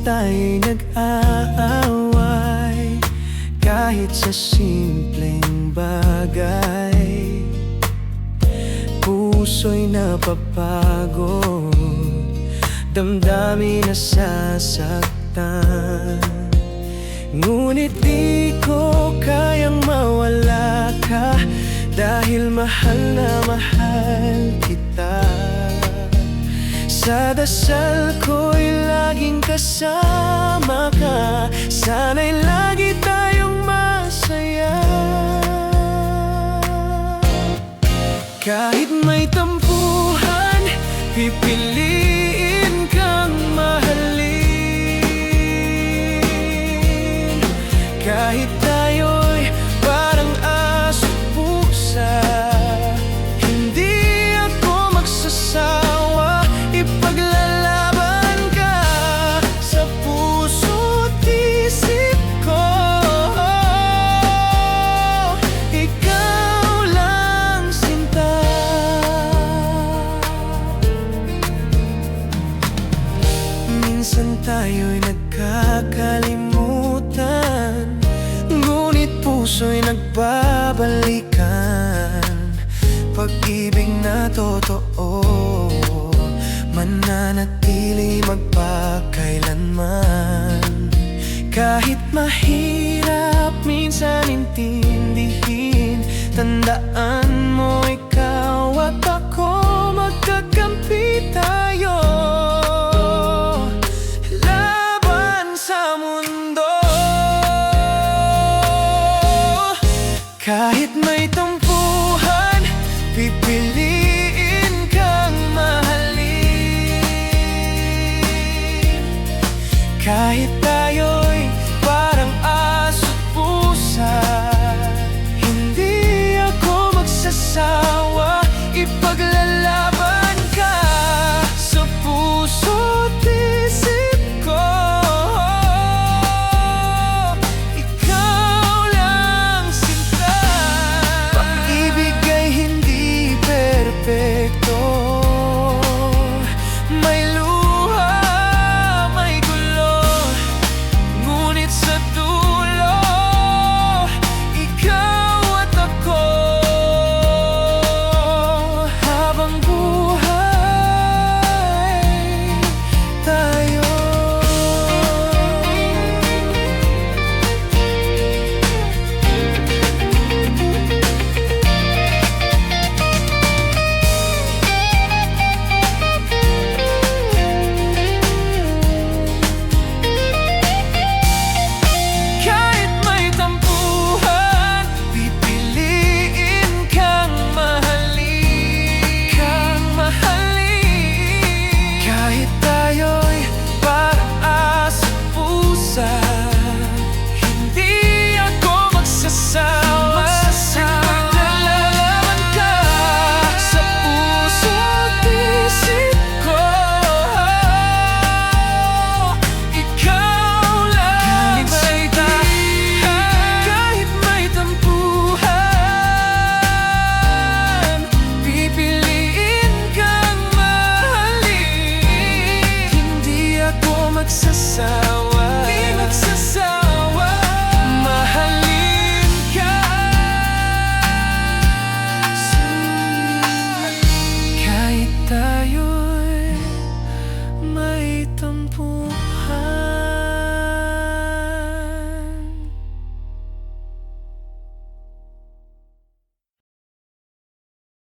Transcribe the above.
tayo'y nag-aaway, kahit sa simpleng bagay. Puso'y napapagod, damdamin nasasaktan. Ngunit di ko kayang mawala ka, dahil mahal na mahal kita. Sa dasal ko'y laging kasama ka, sana'y lagi tayong masaya. Kahit may tampuhan, pipiliin kang mahalin. Kahit tayo'y parang aso't pusa, hindi ako magsasawa. Ipaglalaban ka sa puso't isip ko. Ikaw lang, sinta. Minsan tayo'y nagkakalimutan, ngunit puso'y nagbabalikan. Pag-ibig na totoo, mananatili magpakailanman. Kahit mahirap minsan intindihin, tandaan mo ikaw at ako, magkakampi tayo laban sa mundo. Kahit may tampuhan, pipiliin kang mahalin. Kahit tayo'y parang aso't pusa, hindi ako magsasawa. Ipaglalaban ka sa puso't isip ko. Ikaw lang, sinta. Pag-ibig ay hindi perpekto, may luha, may gulo, ngunit sa dulo, ikaw at ako. Habang buhay tayo. Kahit may tampuhan, pipiliin kang mahalin. Kahit tayo'y parang aso't pusa, hindi ako magsasawa. Ipaglalaban ka sa puso't isip ko. Ikaw lang, sinta. Kahit may tampuhan, pipiliin kang mahalin. Hindi ako magsasawa, mahalin ka. Kahit tayo'y may tampuhan.